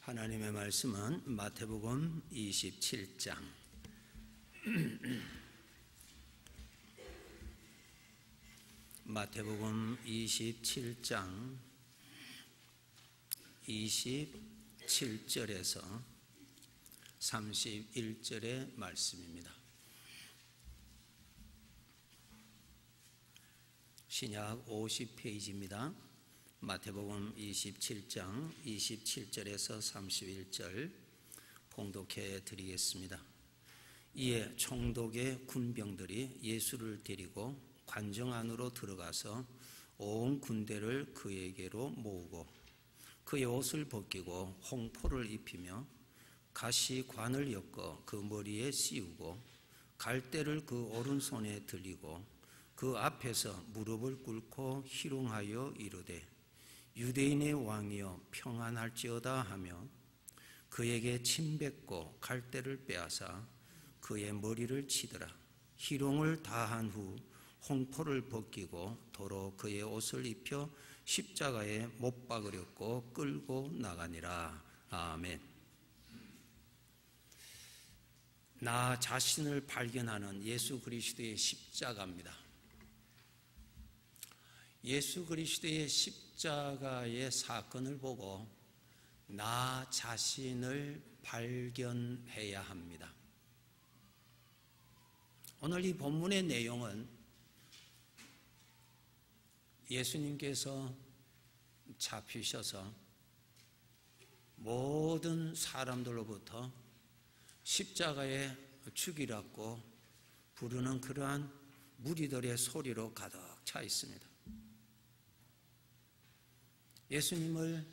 하나님의 말씀은 마태복음 27장 마태복음 27장 27절에서 31절의 말씀입니다. 신약 50페이지입니다. 마태복음 27장 27절에서 31절 봉독해 드리겠습니다. 이에 총독의 군병들이 예수를 데리고 관정 안으로 들어가서 온 군대를 그에게로 모으고 그의 옷을 벗기고 홍포를 입히며 가시관을 엮어 그 머리에 씌우고 갈대를 그 오른손에 들리고 그 앞에서 무릎을 꿇고 희롱하여 이르되 유대인의 왕이여 평안할지어다 하며 그에게 침 뱉고 갈대를 빼앗아 그의 머리를 치더라. 희롱을 다한 후 홍포를 벗기고 도로 그의 옷을 입혀 십자가에 못 박으렸고 끌고 나가니라. 아멘. 나 자신을 발견하는 예수 그리스도의 십자가입니다. 예수 그리스도의 십자가의 사건을 보고 나 자신을 발견해야 합니다. 오늘 이 본문의 내용은 예수님께서 잡히셔서 모든 사람들로부터 십자가에 죽이라고 부르는 그러한 무리들의 소리로 가득 차 있습니다. 예수님을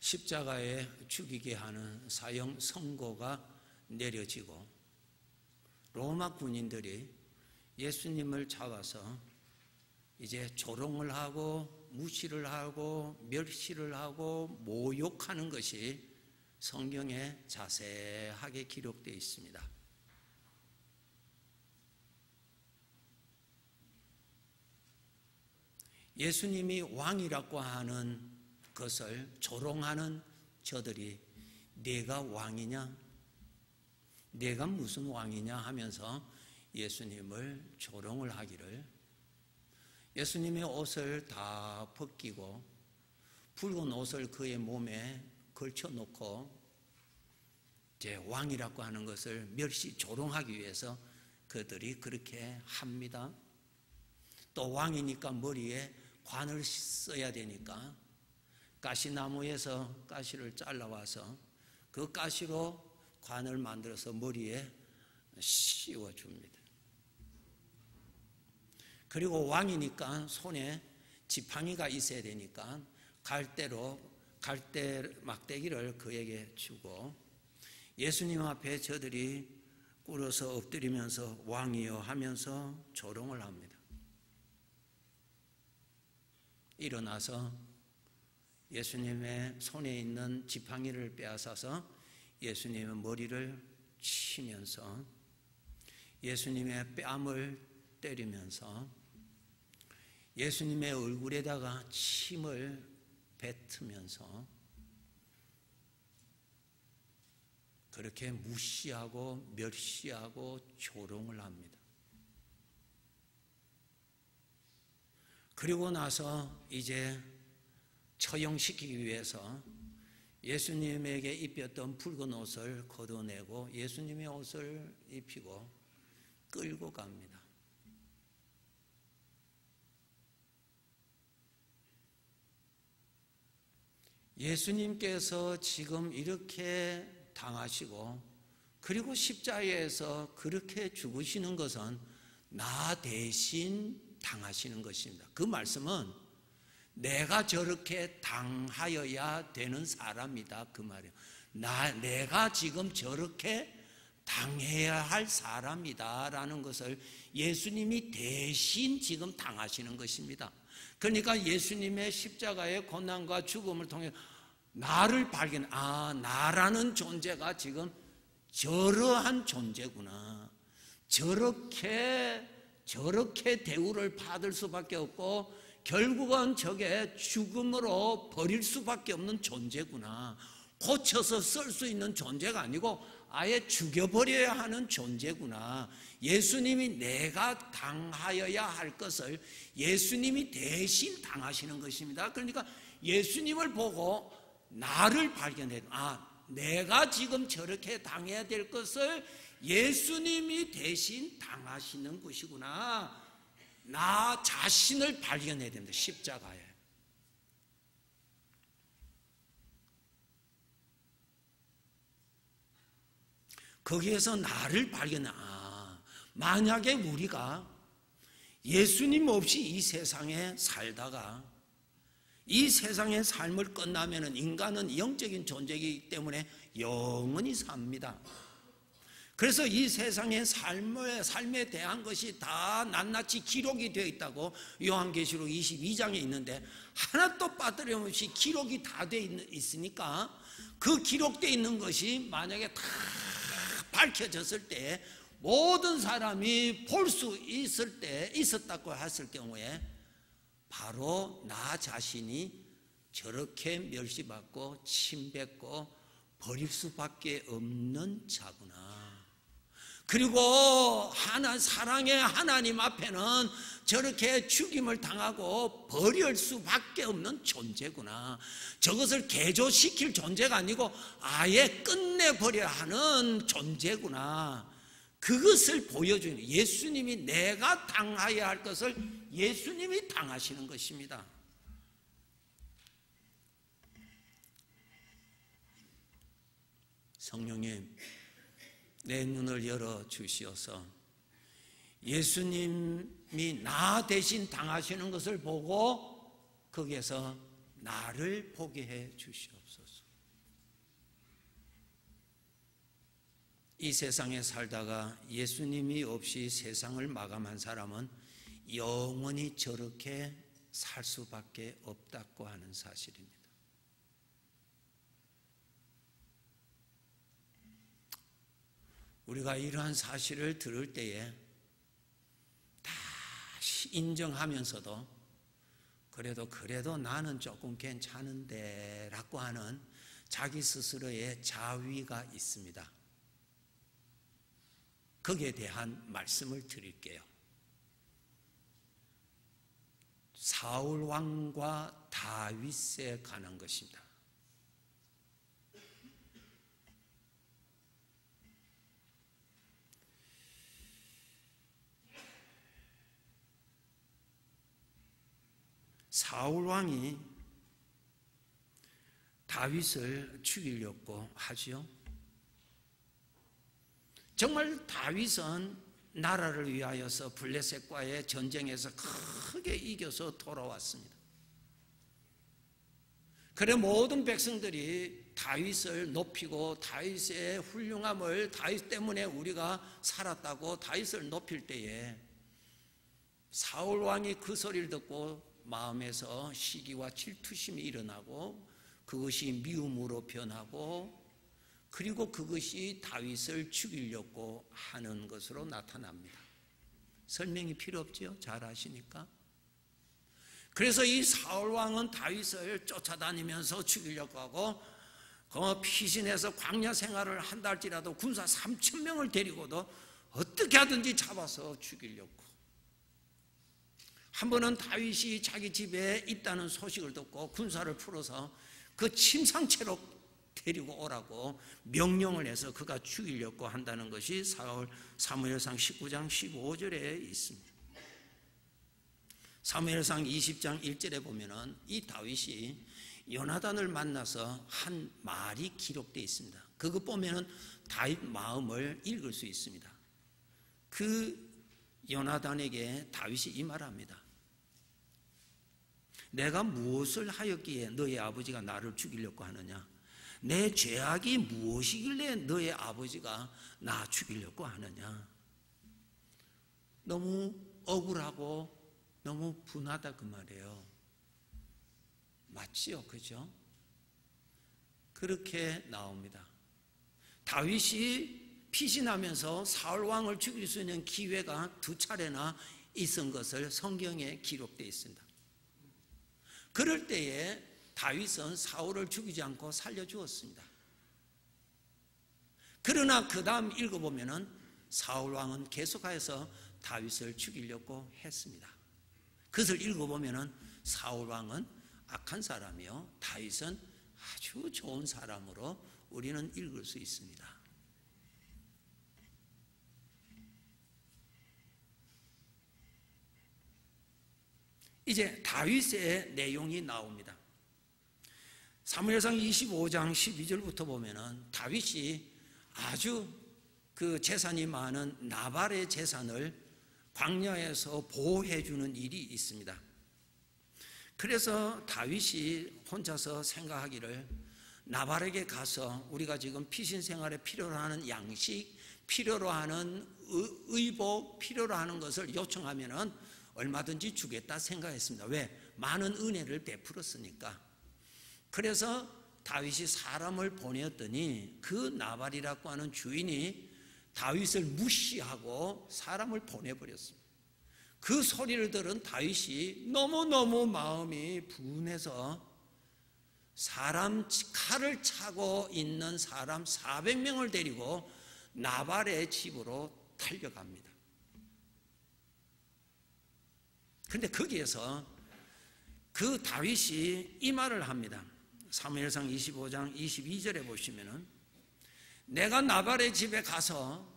십자가에 죽이게 하는 사형 선고가 내려지고 로마 군인들이 예수님을 잡아서 이제 조롱을 하고 무시를 하고 멸시를 하고 모욕하는 것이 성경에 자세하게 기록되어 있습니다. 예수님이 왕이라고 하는 것을 조롱하는 저들이 내가 왕이냐? 내가 무슨 왕이냐 하면서 예수님을 조롱을 하기를 예수님의 옷을 다 벗기고 붉은 옷을 그의 몸에 걸쳐놓고 제 왕이라고 하는 것을 멸시 조롱하기 위해서 그들이 그렇게 합니다. 또 왕이니까 머리에 관을 써야 되니까 가시나무에서 가시를 잘라와서 그 가시로 관을 만들어서 머리에 씌워줍니다. 그리고 왕이니까 손에 지팡이가 있어야 되니까 갈대 막대기를 그에게 주고 예수님 앞에 저들이 꿇어서 엎드리면서 왕이여 하면서 조롱을 합니다. 일어나서 예수님의 손에 있는 지팡이를 빼앗아서 예수님의 머리를 치면서 예수님의 뺨을 때리면서 예수님의 얼굴에다가 침을 뱉으면서 그렇게 무시하고 멸시하고 조롱을 합니다. 그리고 나서 이제 처형시키기 위해서 예수님에게 입혔던 붉은 옷을 걷어내고 예수님의 옷을 입히고 끌고 갑니다. 예수님께서 지금 이렇게 당하시고 그리고 십자가에서 그렇게 죽으시는 것은 나 대신 당하시는 것입니다. 그 말씀은 내가 저렇게 당하여야 되는 사람이다 그 말이에요. 내가 지금 저렇게 당해야 할 사람이다 라는 것을 예수님이 대신 지금 당하시는 것입니다. 그러니까 예수님의 십자가의 고난과 죽음을 통해 나를 나라는 존재가 지금 저러한 존재구나. 저렇게 대우를 받을 수밖에 없고 결국은 저게 죽음으로 버릴 수밖에 없는 존재구나. 고쳐서 쓸 수 있는 존재가 아니고 아예 죽여버려야 하는 존재구나. 예수님이 내가 당하여야 할 것을 예수님이 대신 당하시는 것입니다. 그러니까 예수님을 보고 나를 발견해야 돼. 내가 지금 저렇게 당해야 될 것을 예수님이 대신 당하시는 것이구나. 나 자신을 발견해야 됩니다. 십자가에. 거기에서 나를 발견해. 만약에 우리가 예수님 없이 이 세상에 살다가 이 세상의 삶을 끝나면 인간은 영적인 존재이기 때문에 영원히 삽니다. 그래서 이 세상의 삶에 대한 것이 다 낱낱이 기록이 되어 있다고 요한계시록 22장에 있는데 하나도 빠뜨림없이 기록이 다 되어 있으니까 그 기록되어 있는 것이 만약에 다 밝혀졌을 때 모든 사람이 볼 수 있었다고 했을 경우에 바로 나 자신이 저렇게 멸시받고 침뱉고 버릴 수밖에 없는 자구나. 그리고 사랑의 하나님 앞에는 저렇게 죽임을 당하고 버릴 수밖에 없는 존재구나. 저것을 개조시킬 존재가 아니고 아예 끝내버려야 하는 존재구나. 그것을 보여주는, 예수님이 내가 당해야 할 것을 예수님이 당하시는 것입니다. 성령님, 내 눈을 열어 주시어서 예수님이 나 대신 당하시는 것을 보고 거기에서 나를 보게 해 주시옵소서. 이 세상에 살다가 예수님이 없이 세상을 마감한 사람은 영원히 저렇게 살 수밖에 없다고 하는 사실입니다. 우리가 이러한 사실을 들을 때에 다시 인정하면서도 그래도 나는 조금 괜찮은데 라고 하는 자기 스스로의 자위가 있습니다. 거기에 대한 말씀을 드릴게요. 사울 왕과 다윗에 관한 것입니다. 사울 왕이 다윗을 죽이려고 하지요. 정말 다윗은 나라를 위하여서 블레셋과의 전쟁에서 크게 이겨서 돌아왔습니다. 그래 모든 백성들이 다윗을 높이고 다윗의 훌륭함을, 다윗 때문에 우리가 살았다고 다윗을 높일 때에 사울 왕이 그 소리를 듣고 마음에서 시기와 질투심이 일어나고 그것이 미움으로 변하고 그리고 그것이 다윗을 죽이려고 하는 것으로 나타납니다. 설명이 필요 없죠? 잘 아시니까. 그래서 이 사울 왕은 다윗을 쫓아다니면서 죽이려고 하고 피신해서 광야 생활을 한다 할지라도 군사 3,000명을 데리고도 어떻게 하든지 잡아서 죽이려고. 한 번은 다윗이 자기 집에 있다는 소식을 듣고 군사를 풀어서 그 침상채로 데리고 오라고 명령을 해서 그가 죽이려고 한다는 것이 사무엘상 19장 15절에 있습니다. 사무엘상 20장 1절에 보면은 이 다윗이 요나단을 만나서 한 말이 기록되어 있습니다. 그거 보면은 다윗 마음을 읽을 수 있습니다. 그 요나단에게 다윗이 이 말합니다. 내가 무엇을 하였기에 너의 아버지가 나를 죽이려고 하느냐? 내 죄악이 무엇이길래 너의 아버지가 나 죽이려고 하느냐? 너무 억울하고 너무 분하다 그 말이에요. 맞지요? 그죠? 그렇게 나옵니다. 다윗이 피신하면서 사울 왕을 죽일 수 있는 기회가 2차례나 있은 것을 성경에 기록되어 있습니다. 그럴 때에 다윗은 사울을 죽이지 않고 살려주었습니다. 그러나 그 다음 읽어보면은 사울 왕은 계속해서 다윗을 죽이려고 했습니다. 그것을 읽어보면은 사울 왕은 악한 사람이요, 다윗은 아주 좋은 사람으로 우리는 읽을 수 있습니다. 이제 다윗의 내용이 나옵니다. 사무엘상 25장 12절부터 보면은 다윗이 아주 그 재산이 많은 나발의 재산을 광야에서 보호해 주는 일이 있습니다. 그래서 다윗이 혼자서 생각하기를 나발에게 가서 우리가 지금 피신 생활에 필요로 하는 양식, 필요로 하는 의복, 필요로 하는 것을 요청하면은 얼마든지 주겠다 생각했습니다. 왜? 많은 은혜를 베풀었으니까. 그래서 다윗이 사람을 보냈더니 그 나발이라고 하는 주인이 다윗을 무시하고 사람을 보내버렸습니다. 그 소리를 들은 다윗이 너무너무 마음이 분해서 칼을 차고 있는 사람 400명을 데리고 나발의 집으로 달려갑니다. 그런데 거기에서 그 다윗이 이 말을 합니다. 사무엘상 25장 22절에 보시면은 내가 나발의 집에 가서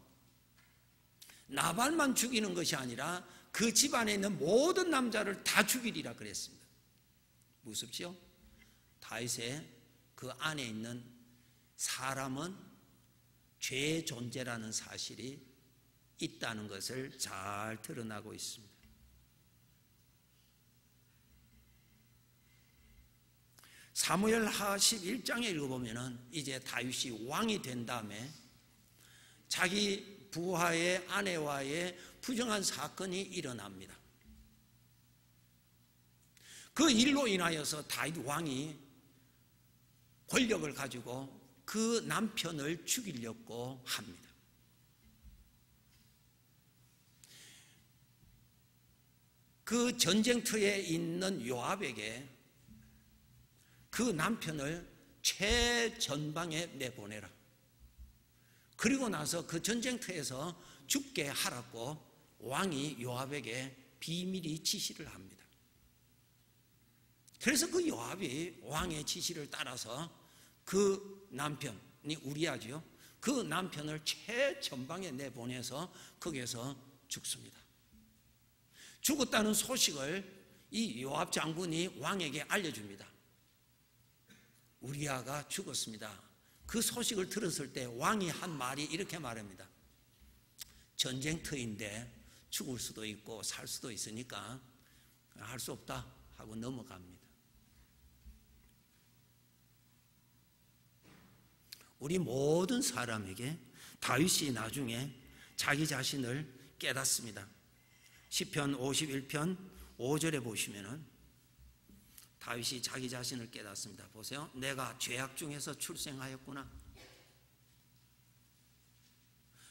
나발만 죽이는 것이 아니라 그 집안에 있는 모든 남자를 다 죽이리라 그랬습니다. 무섭지요? 다윗의 그 안에 있는 사람은 죄의 존재라는 사실이 있다는 것을 잘 드러나고 있습니다. 사무엘하 11장에 읽어보면은 이제 다윗이 왕이 된 다음에 자기 부하의 아내와의 부정한 사건이 일어납니다. 그 일로 인하여서 다윗 왕이 권력을 가지고 그 남편을 죽이려고 합니다. 그 전쟁터에 있는 요압에게 그 남편을 최전방에 내보내라. 그리고 나서 그 전쟁터에서 죽게 하라고 왕이 요압에게 비밀히 지시를 합니다. 그래서 그 요압이 왕의 지시를 따라서 그 남편이 우리아죠. 그 남편을 최전방에 내보내서 거기에서 죽습니다. 죽었다는 소식을 이 요압 장군이 왕에게 알려줍니다. 우리아가 죽었습니다. 그 소식을 들었을 때 왕이 한 말이 이렇게 말합니다. 전쟁터인데 죽을 수도 있고 살 수도 있으니까 할 수 없다 하고 넘어갑니다. 우리 모든 사람에게 다윗이 나중에 자기 자신을 깨닫습니다. 시편 51편 5절에 보시면은 다윗이 자기 자신을 깨닫습니다. 보세요. 내가 죄악 중에서 출생하였구나.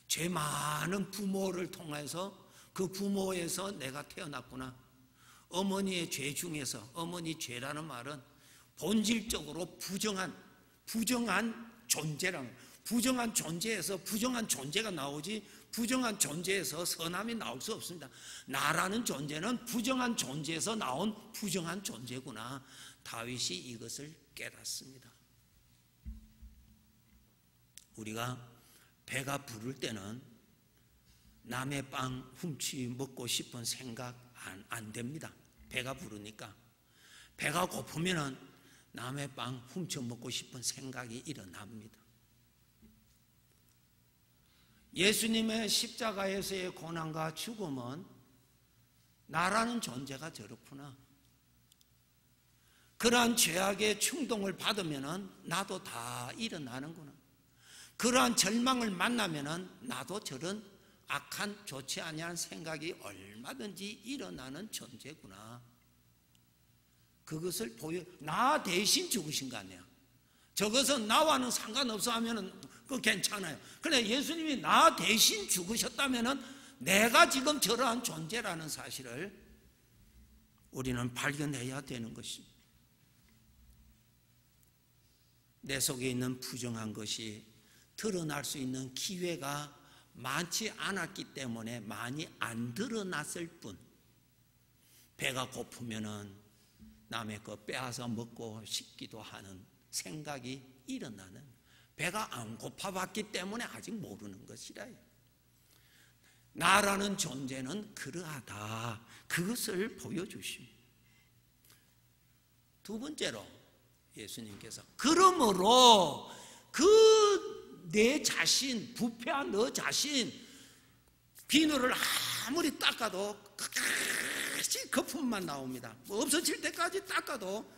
죄 많은 부모를 통해서 그 부모에서 내가 태어났구나. 어머니의 죄 중에서, 어머니 죄라는 말은 본질적으로 부정한 존재랑, 부정한 존재에서 부정한 존재가 나오지 부정한 존재에서 선함이 나올 수 없습니다. 나라는 존재는 부정한 존재에서 나온 부정한 존재구나. 다윗이 이것을 깨닫습니다. 우리가 배가 부를 때는 남의 빵 훔치 먹고 싶은 생각 안 됩니다. 배가 부르니까. 배가 고프면은 남의 빵 훔쳐 먹고 싶은 생각이 일어납니다. 예수님의 십자가에서의 고난과 죽음은 나라는 존재가 저렇구나. 그러한 죄악의 충동을 받으면 나도 다 일어나는구나. 그러한 절망을 만나면 나도 저런 악한 좋지 아니한 생각이 얼마든지 일어나는 존재구나. 그것을 나 대신 죽으신 거 아니야. 저것은 나와는 상관없어 하면은 그거 괜찮아요. 그런데 예수님이 나 대신 죽으셨다면은 내가 지금 저러한 존재라는 사실을 우리는 발견해야 되는 것입니다. 내 속에 있는 부정한 것이 드러날 수 있는 기회가 많지 않았기 때문에 많이 안 드러났을 뿐, 배가 고프면은 남의 거 빼앗아 먹고 싶기도 하는 생각이 일어나는, 배가 안 고파봤기 때문에 아직 모르는 것이라. 나라는 존재는 그러하다, 그것을 보여주십니다. 두 번째로 예수님께서 그러므로 그 내 자신, 부패한 너 자신, 비누를 아무리 닦아도 끝까지 거품만 나옵니다. 뭐 없어질 때까지 닦아도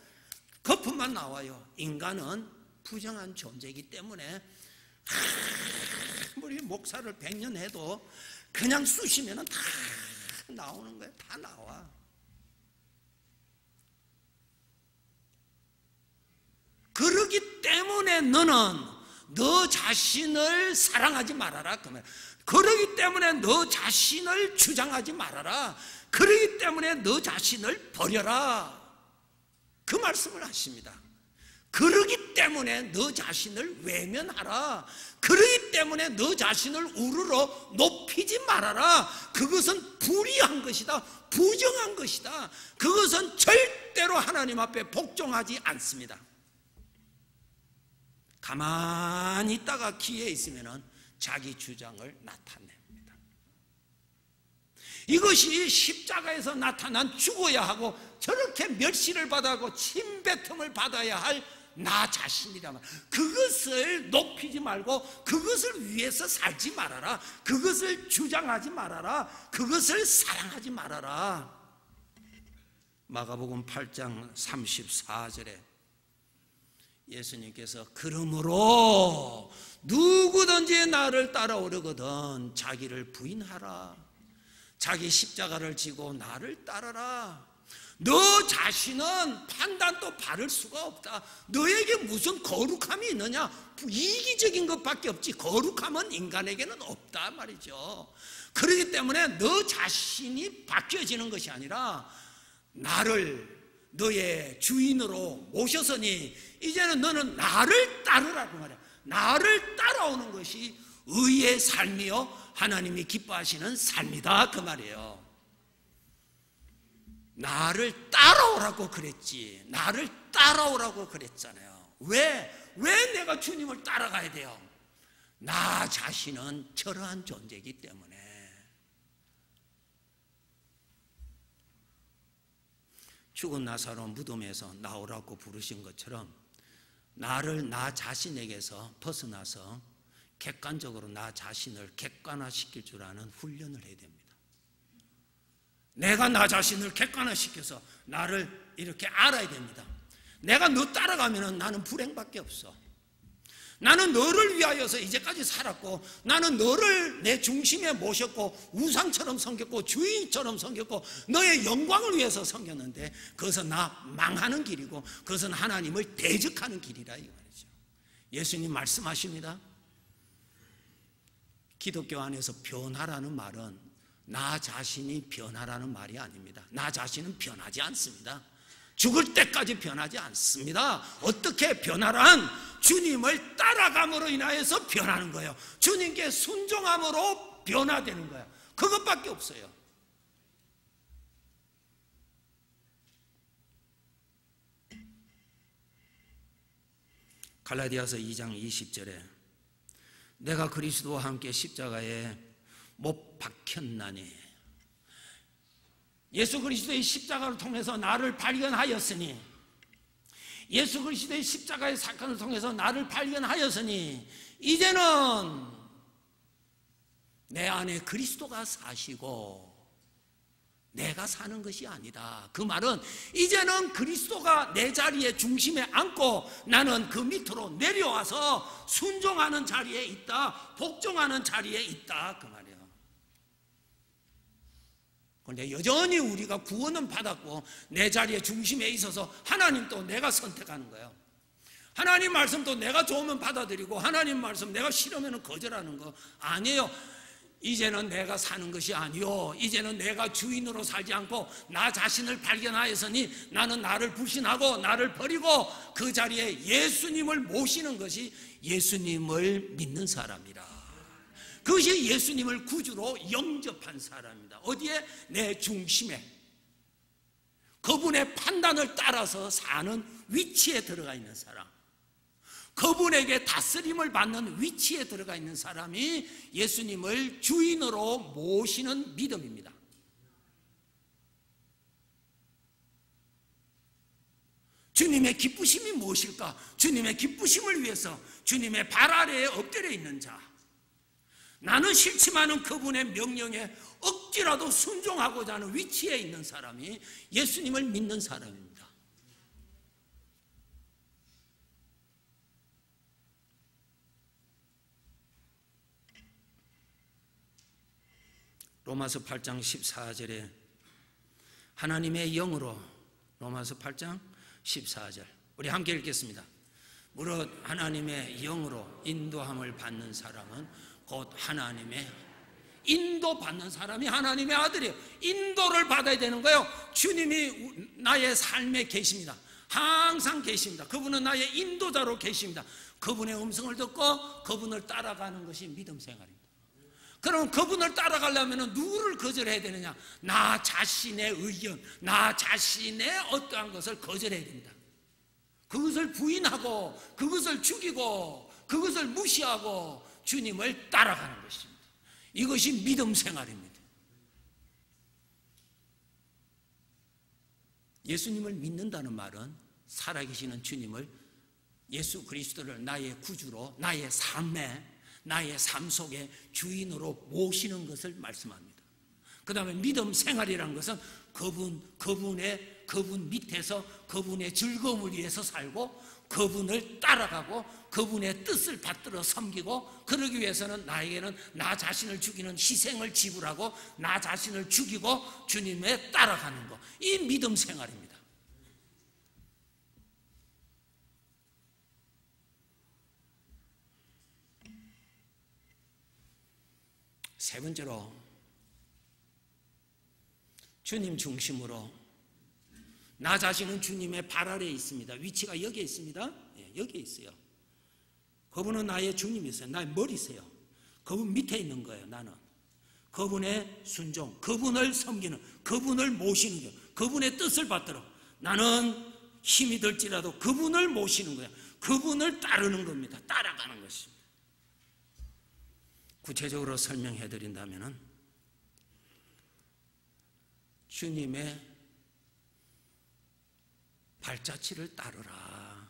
거품만 나와요. 인간은 부정한 존재이기 때문에 아무리 목사를 100년 해도 그냥 쑤시면 다 나오는 거예요. 다 나와. 그러기 때문에 너는 너 자신을 사랑하지 말아라, 그 말. 그러기 때문에 너 자신을 주장하지 말아라. 그러기 때문에 너 자신을 버려라, 그 말씀을 하십니다. 그러기 때문에 너 자신을 외면하라. 그러기 때문에 너 자신을 우러러 높이지 말아라. 그것은 불의한 것이다, 부정한 것이다. 그것은 절대로 하나님 앞에 복종하지 않습니다. 가만히 있다가 기회에 있으면 자기 주장을 나타냅니다. 이것이 십자가에서 나타난 죽어야 하고 저렇게 멸시를 받아야 하고 침뱉음을 받아야 할 나 자신이란 말. 그것을 높이지 말고 그것을 위해서 살지 말아라. 그것을 주장하지 말아라. 그것을 사랑하지 말아라. 마가복음 8장 34절에 예수님께서 그러므로 누구든지 나를 따라오려거든 자기를 부인하라. 자기 십자가를 지고 나를 따르라. 너 자신은 판단도 바를 수가 없다. 너에게 무슨 거룩함이 있느냐? 이기적인 것밖에 없지 거룩함은 인간에게는 없다 말이죠. 그렇기 때문에 너 자신이 바뀌어지는 것이 아니라 나를 너의 주인으로 모셨으니 이제는 너는 나를 따르라고 말이야. 나를 따라오는 것이 의의 삶이요 하나님이 기뻐하시는 삶이다, 그 말이에요. 나를 따라오라고 그랬지. 나를 따라오라고 그랬잖아요. 왜 내가 주님을 따라가야 돼요? 나 자신은 저러한 존재이기 때문에. 죽은 나사로 무덤에서 나오라고 부르신 것처럼 나를 나 자신에게서 벗어나서 객관적으로 나 자신을 객관화시킬 줄 아는 훈련을 해야 됩니다. 내가 나 자신을 객관화시켜서 나를 이렇게 알아야 됩니다. 내가 너 따라가면 나는 불행밖에 없어. 나는 너를 위하여서 이제까지 살았고, 나는 너를 내 중심에 모셨고 우상처럼 섬겼고 주인처럼 섬겼고 너의 영광을 위해서 섬겼는데 그것은 나 망하는 길이고 그것은 하나님을 대적하는 길이라 이 말이죠. 예수님 말씀하십니다. 기독교 안에서 변화라는 말은 나 자신이 변화라는 말이 아닙니다. 나 자신은 변하지 않습니다. 죽을 때까지 변하지 않습니다. 어떻게 변화란 주님을 따라감으로 인하여서 변하는 거예요. 주님께 순종함으로 변화되는 거예요. 그것밖에 없어요. 갈라디아서 2장 20절에 내가 그리스도와 함께 십자가에 못 박혔나니 예수 그리스도의 십자가를 통해서 나를 발견하였으니 예수 그리스도의 십자가의 사건을 통해서 나를 발견하였으니 이제는 내 안에 그리스도가 사시고 내가 사는 것이 아니다. 그 말은 이제는 그리스도가 내 자리에 중심에 앉고 나는 그 밑으로 내려와서 순종하는 자리에 있다. 복종하는 자리에 있다. 그 말이에요. 그런데 여전히 우리가 구원은 받았고 내 자리에 중심에 있어서 하나님도 내가 선택하는 거예요. 하나님 말씀도 내가 좋으면 받아들이고 하나님 말씀 내가 싫으면 거절하는 거 아니에요. 이제는 내가 사는 것이 아니요, 이제는 내가 주인으로 살지 않고 나 자신을 발견하였으니 나는 나를 불신하고 나를 버리고 그 자리에 예수님을 모시는 것이 예수님을 믿는 사람이라. 그것이 예수님을 구주로 영접한 사람입니다. 어디에? 내 중심에, 그분의 판단을 따라서 사는 위치에 들어가 있는 사람, 그분에게 다스림을 받는 위치에 들어가 있는 사람이 예수님을 주인으로 모시는 믿음입니다. 주님의 기쁘심이 무엇일까? 주님의 기쁘심을 위해서 주님의 발 아래에 엎드려 있는 자, 나는 싫지만은 그분의 명령에 억지라도 순종하고자 하는 위치에 있는 사람이 예수님을 믿는 사람입니다. 로마서 8장 14절에 하나님의 영으로, 로마서 8장 14절 우리 함께 읽겠습니다. 무릇 하나님의 영으로 인도함을 받는 사람은 곧 하나님의, 인도받는 사람이 하나님의 아들이에요. 인도를 받아야 되는 거예요. 주님이 나의 삶에 계십니다. 항상 계십니다. 그분은 나의 인도자로 계십니다. 그분의 음성을 듣고 그분을 따라가는 것이 믿음 생활입니다. 그럼 그분을 따라가려면 누구를 거절해야 되느냐? 나 자신의 의견, 나 자신의 어떠한 것을 거절해야 됩니다. 그것을 부인하고 그것을 죽이고 그것을 무시하고 주님을 따라가는 것입니다. 이것이 믿음 생활입니다. 예수님을 믿는다는 말은 살아계시는 주님을, 예수 그리스도를 나의 구주로, 나의 삶 속에 주인으로 모시는 것을 말씀합니다. 그 다음에 믿음 생활이라는 것은 그분 밑에서 그분의 즐거움을 위해서 살고 그분을 따라가고 그분의 뜻을 받들어 섬기고, 그러기 위해서는 나에게는 나 자신을 죽이는 희생을 지불하고 나 자신을 죽이고 주님에 따라가는 것, 이 믿음 생활입니다. 세 번째로, 주님 중심으로, 나 자신은 주님의 발 아래에 있습니다. 위치가 여기에 있습니다. 여기에 있어요. 그분은 나의 주님이세요. 나의 머리세요. 그분 밑에 있는 거예요. 나는 그분의 순종, 그분을 섬기는, 그분을 모시는 거예요. 그분의 뜻을 받들어 나는 힘이 들지라도 그분을 모시는 거예요. 그분을 따르는 겁니다. 따라가는 것입니다. 구체적으로 설명해 드린다면 주님의 발자취를 따르라.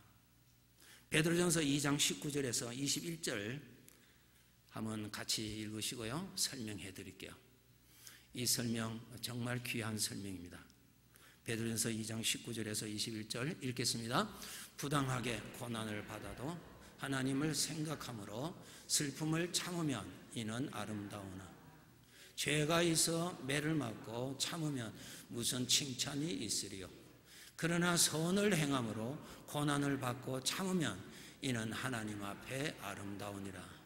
베드로전서 2장 19절에서 21절 한번 같이 읽으시고요, 설명해 드릴게요. 이 설명 정말 귀한 설명입니다. 베드로전서 2장 19절에서 21절 읽겠습니다. 부당하게 고난을 받아도 하나님을 생각함으로 슬픔을 참으면 이는 아름다우나 죄가 있어 매를 맞고 참으면 무슨 칭찬이 있으리요. 그러나 선을 행함으로 고난을 받고 참으면 이는 하나님 앞에 아름다우니라.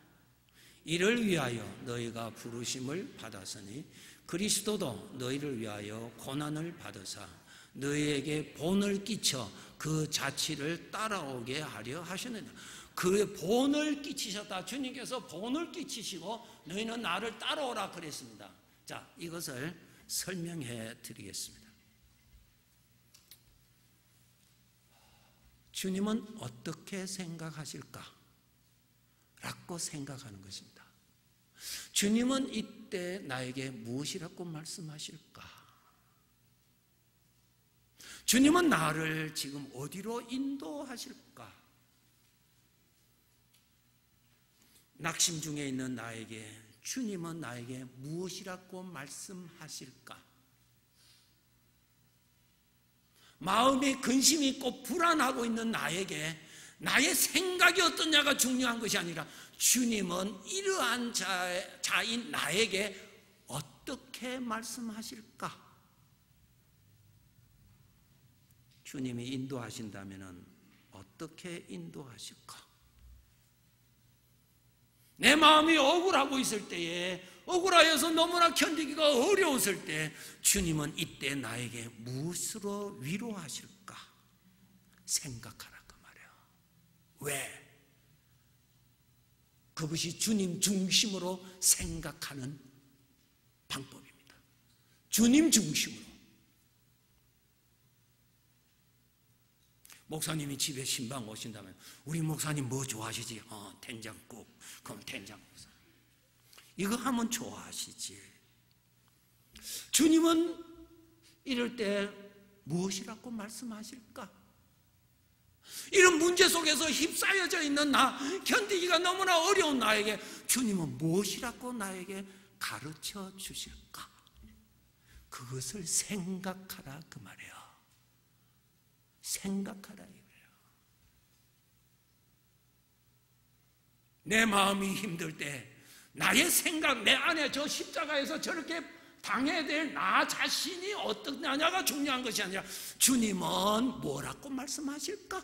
이를 위하여 너희가 부르심을 받았으니 그리스도도 너희를 위하여 고난을 받으사 너희에게 본을 끼쳐 그 자취를 따라오게 하려 하셨느니라. 그 본을 끼치셨다. 주님께서 본을 끼치시고 너희는 나를 따라오라 그랬습니다. 자, 이것을 설명해 드리겠습니다. 주님은 어떻게 생각하실까? 라고 생각하는 것입니다. 주님은 이때 나에게 무엇이라고 말씀하실까? 주님은 나를 지금 어디로 인도하실까? 낙심 중에 있는 나에게 주님은 나에게 무엇이라고 말씀하실까? 마음에 근심이 있고 불안하고 있는 나에게 나의 생각이 어떠냐가 중요한 것이 아니라 주님은 이러한 자인 나에게 어떻게 말씀하실까? 주님이 인도하신다면 어떻게 인도하실까? 내 마음이 억울하고 있을 때에, 억울하여서 너무나 견디기가 어려웠을 때 주님은 이때 나에게 무엇으로 위로하실까 생각하라 그 말이야. 왜? 그것이 주님 중심으로 생각하는 방법입니다. 주님 중심으로. 목사님이 집에 신방 오신다면 우리 목사님 뭐 좋아하시지? 된장국. 그럼 된장국. 이거 하면 좋아하시지. 주님은 이럴 때 무엇이라고 말씀하실까? 이런 문제 속에서 휩싸여져 있는 나, 견디기가 너무나 어려운 나에게 주님은 무엇이라고 나에게 가르쳐 주실까? 그것을 생각하라 그 말이에요. 생각하라 이거예요. 내 마음이 힘들 때 나의 생각, 내 안에 저 십자가에서 저렇게 당해야 될 나 자신이 어떠냐가 중요한 것이 아니라 주님은 뭐라고 말씀하실까?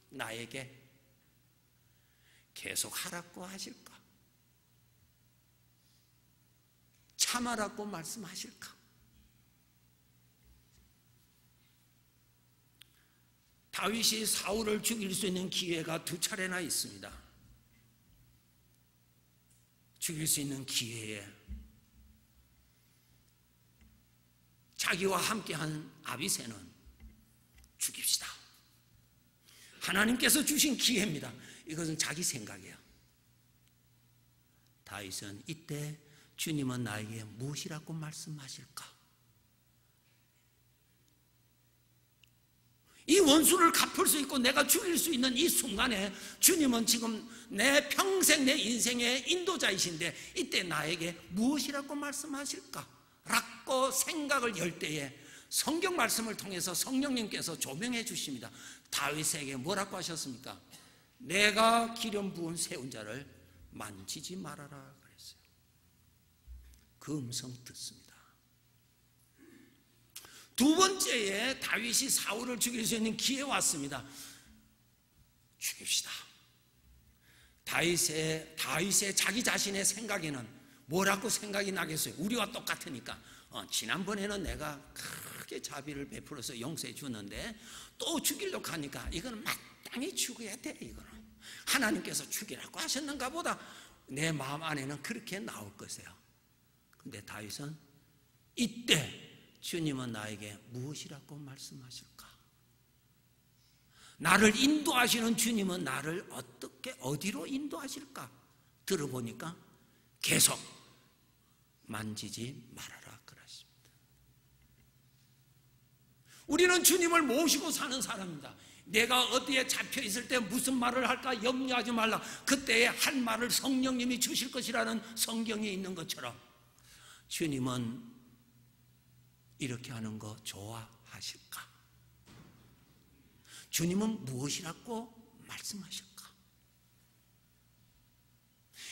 나에게 계속 하라고 하실까? 참아라고 말씀하실까? 다윗이 사울을 죽일 수 있는 기회가 2차례나 있습니다. 죽일 수 있는 기회에 자기와 함께한 아비새는 죽입시다. 하나님께서 주신 기회입니다. 이것은 자기 생각이에요. 다윗은 이때 주님은 나에게 무엇이라고 말씀하실까? 이 원수를 갚을 수 있고 내가 죽일 수 있는 이 순간에 주님은 지금 내 평생 내 인생의 인도자이신데 이때 나에게 무엇이라고 말씀하실까? 라고 생각을 열 때에 성경 말씀을 통해서 성령님께서 조명해 주십니다. 다윗에게 뭐라고 하셨습니까? 내가 기름 부은 세운 자를 만지지 말아라 그랬어요. 그 음성 듣습니다. 두 번째에 다윗이 사울을 죽일 수 있는 기회 왔습니다. 죽입시다. 다윗의 자기 자신의 생각에는 뭐라고 생각이 나겠어요? 우리와 똑같으니까 지난번에는 내가 크게 자비를 베풀어서 용서해 주는데 또 죽이려고 하니까 이거는 마땅히 죽어야 돼. 이거는 하나님께서 죽이라고 하셨는가 보다. 내 마음 안에는 그렇게 나올 것이에요. 근데 다윗은 이때 주님은 나에게 무엇이라고 말씀하실까? 나를 인도하시는 주님은 나를 어떻게 어디로 인도하실까? 들어보니까 계속 만지지 말아라 그러십니다. 우리는 주님을 모시고 사는 사람입니다. 내가 어디에 잡혀 있을 때 무슨 말을 할까 염려하지 말라. 그때에 할 말을 성령님이 주실 것이라는 성경이 있는 것처럼 주님은 이렇게 하는 거 좋아하실까? 주님은 무엇이라고 말씀하실까?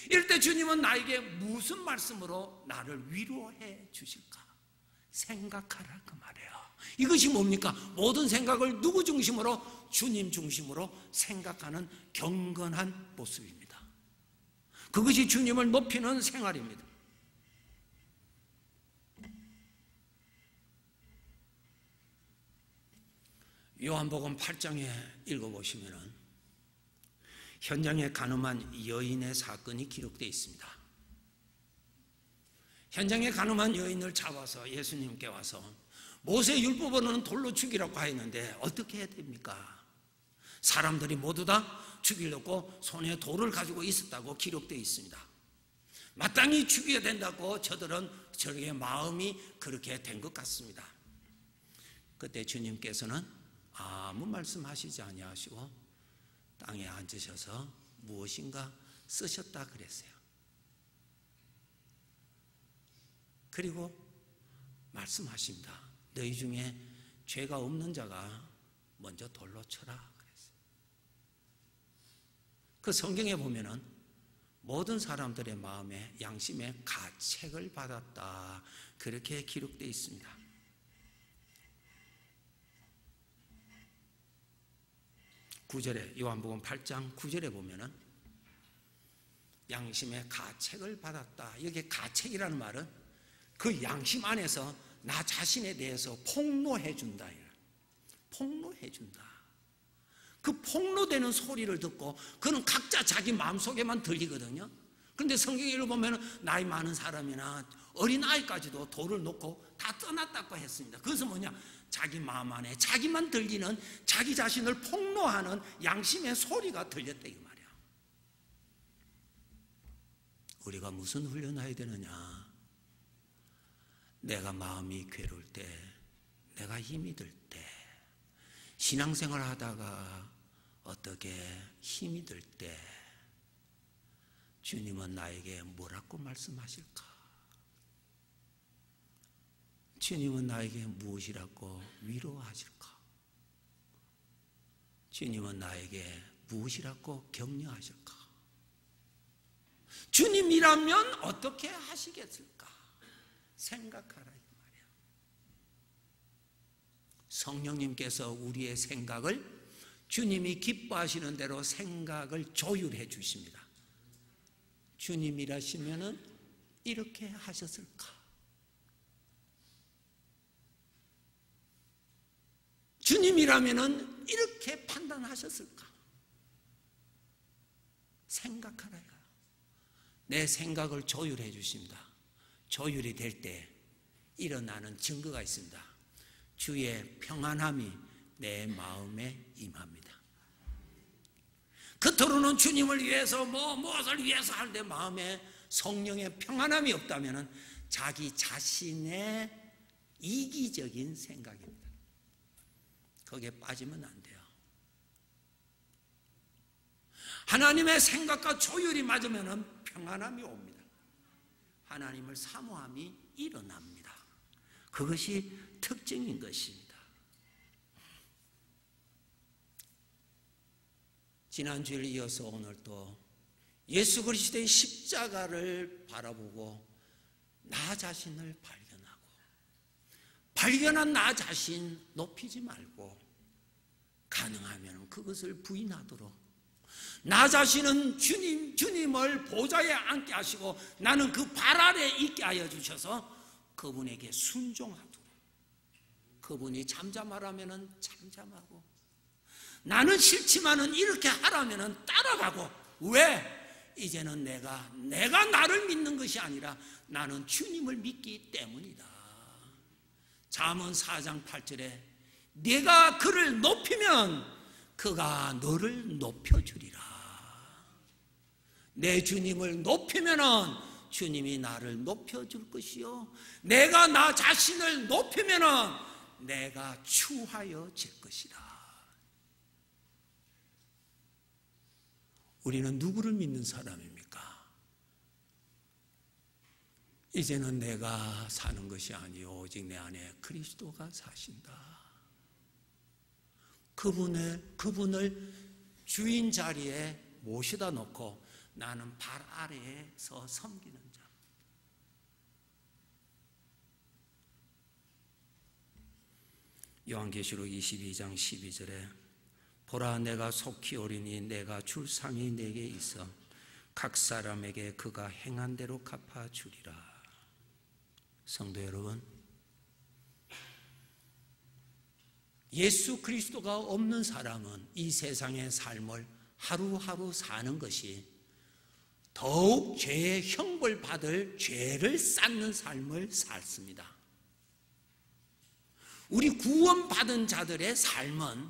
이럴 때 주님은 나에게 무슨 말씀으로 나를 위로해 주실까? 생각하라 그 말이에요. 이것이 뭡니까? 모든 생각을 누구 중심으로? 주님 중심으로 생각하는 경건한 모습입니다. 그것이 주님을 높이는 생활입니다. 요한복음 8장에 읽어보시면 현장에 간음한 여인의 사건이 기록되어 있습니다. 현장에 간음한 여인을 잡아서 예수님께 와서 모세 율법으로는 돌로 죽이라고 하였는데 어떻게 해야 됩니까? 사람들이 모두 다 죽이려고 손에 돌을 가지고 있었다고 기록되어 있습니다. 마땅히 죽여야 된다고 저들은 저에게 마음이 그렇게 된 것 같습니다. 그때 주님께서는 아무 말씀하시지 아니하시고 땅에 앉으셔서 무엇인가 쓰셨다 그랬어요. 그리고 말씀하십니다. 너희 중에 죄가 없는 자가 먼저 돌로 쳐라 그랬어요. 그 성경에 보면은 모든 사람들의 마음에 양심에 가책을 받았다 그렇게 기록되어 있습니다. 9절에 요한복음 8장 9절에 보면은 양심의 가책을 받았다. 여기 가책이라는 말은 그 양심 안에서 나 자신에 대해서 폭로해 준다. 폭로해 준다. 그 폭로되는 소리를 듣고 그는 각자 자기 마음속에만 들리거든요. 그런데 성경을 보면 나이 많은 사람이나 어린아이까지도 돌을 놓고 다 떠났다고 했습니다. 그것은 뭐냐? 자기 마음 안에 자기만 들리는 자기 자신을 폭로하는 양심의 소리가 들렸다 이 말이야. 우리가 무슨 훈련해야 되느냐? 내가 마음이 괴로울 때, 내가 힘이 들 때, 신앙생활 하다가 어떻게 힘이 들 때 주님은 나에게 뭐라고 말씀하실까? 주님은 나에게 무엇이라고 위로하실까? 주님은 나에게 무엇이라고 격려하실까? 주님이라면 어떻게 하시겠을까? 생각하라 이 말이야. 성령님께서 우리의 생각을 주님이 기뻐하시는 대로 생각을 조율해 주십니다. 주님이라시면은 이렇게 하셨을까? 주님이라면은 이렇게 판단하셨을까? 생각하라. 내 생각을 조율해 주십니다. 조율이 될 때 일어나는 증거가 있습니다. 주의 평안함이 내 마음에 임합니다. 그토록은 주님을 위해서 무엇을 위해서 할 때 마음에 성령의 평안함이 없다면 자기 자신의 이기적인 생각입니다. 거기에 빠지면 안 돼요. 하나님의 생각과 조율이 맞으면 평안함이 옵니다. 하나님을 사모함이 일어납니다. 그것이 특징인 것입니다. 지난주를 이어서 오늘 또 예수 그리스도의 십자가를 바라보고 나 자신을 발견하고, 발견한 나 자신 높이지 말고 가능하면 그것을 부인하도록, 나 자신은 주님을 보좌에 앉게 하시고 나는 그 발 아래 있게 하여 주셔서 그분에게 순종하도록, 그분이 잠잠하라면 잠잠하고, 나는 싫지만은 이렇게 하라면 따라가고. 왜? 이제는 내가 나를 믿는 것이 아니라 나는 주님을 믿기 때문이다. 잠언 4장 8절에 네가 그를 높이면 그가 너를 높여주리라. 내 주님을 높이면은 주님이 나를 높여줄 것이요, 내가 나 자신을 높이면은 내가 추하여질 것이라. 우리는 누구를 믿는 사람입니까? 이제는 내가 사는 것이 아니요 오직 내 안에 그리스도가 사신다. 그분을 주인 자리에 모셔다 놓고 나는 발 아래에서 섬기는 자. 요한계시록 22장 12절에 보라 내가 속히 오리니 내가 줄 상이 내게 있어 각 사람에게 그가 행한 대로 갚아주리라. 성도 여러분, 예수 그리스도가 없는 사람은 이 세상의 삶을 하루하루 사는 것이 더욱 죄의 형벌 받을 죄를 쌓는 삶을 살습니다. 우리 구원받은 자들의 삶은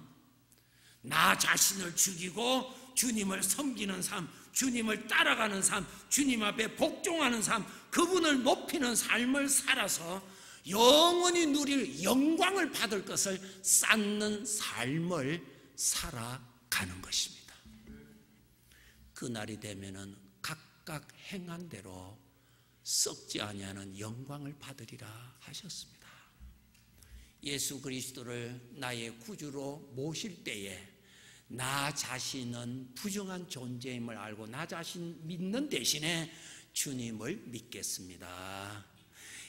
나 자신을 죽이고 주님을 섬기는 삶, 주님을 따라가는 삶, 주님 앞에 복종하는 삶, 그분을 높이는 삶을 살아서 영원히 누릴 영광을 받을 것을 쌓는 삶을 살아가는 것입니다. 그날이 되면은 각각 행한 대로 썩지 아니하는 영광을 받으리라 하셨습니다. 예수 그리스도를 나의 구주로 모실 때에 나 자신은 부정한 존재임을 알고 나 자신 믿는 대신에 주님을 믿겠습니다.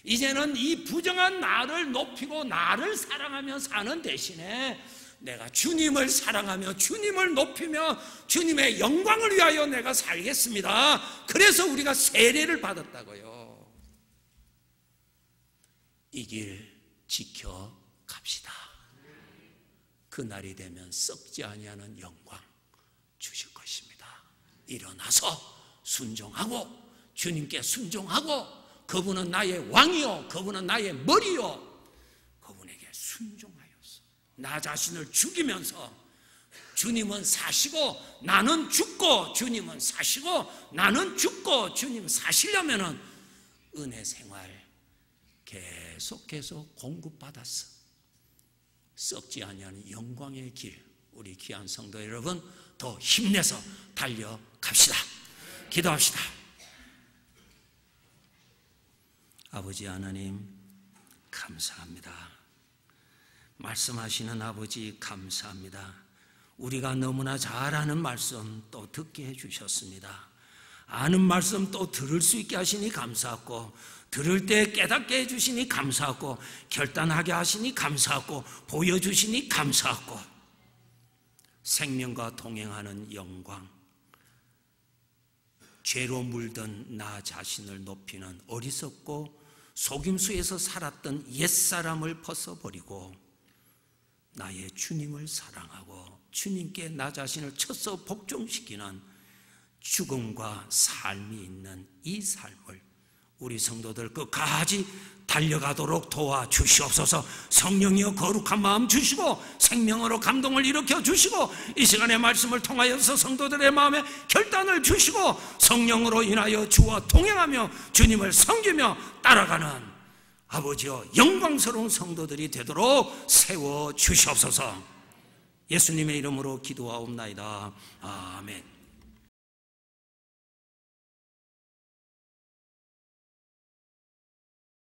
이제는 이 부정한 나를 높이고 나를 사랑하며 사는 대신에 내가 주님을 사랑하며 주님을 높이며 주님의 영광을 위하여 내가 살겠습니다. 그래서 우리가 세례를 받았다고요. 이 길 지켜 갑시다. 그날이 되면 썩지 아니하는 영광 주실 것입니다. 일어나서 순종하고 주님께 순종하고 그분은 나의 왕이요 그분은 나의 머리요 그분에게 순종하여서 나 자신을 죽이면서 주님은 사시고 나는 죽고 주님은 사시고 나는 죽고 주님 사시려면은 은혜 생활 계속 공급받았어. 썩지 아니하는 영광의 길, 우리 귀한 성도 여러분 더 힘내서 달려갑시다. 기도합시다. 아버지 하나님 감사합니다. 말씀하시는 아버지 감사합니다. 우리가 너무나 잘 아는 말씀 또 듣게 해주셨습니다. 아는 말씀 또 들을 수 있게 하시니 감사하고 들을 때 깨닫게 해주시니 감사하고 결단하게 하시니 감사하고 보여주시니 감사하고 생명과 동행하는 영광, 죄로 물든 나 자신을 높이는 어리석고 속임수에서 살았던 옛사람을 벗어버리고 나의 주님을 사랑하고 주님께 나 자신을 쳐서 복종시키는 죽음과 삶이 있는 이 삶을 우리 성도들 끝까지 달려가도록 도와주시옵소서. 성령이여 거룩한 마음 주시고 생명으로 감동을 일으켜 주시고 이 시간의 말씀을 통하여서 성도들의 마음에 결단을 주시고 성령으로 인하여 주와 동행하며 주님을 섬기며 따라가는 아버지여 영광스러운 성도들이 되도록 세워주시옵소서. 예수님의 이름으로 기도하옵나이다. 아멘.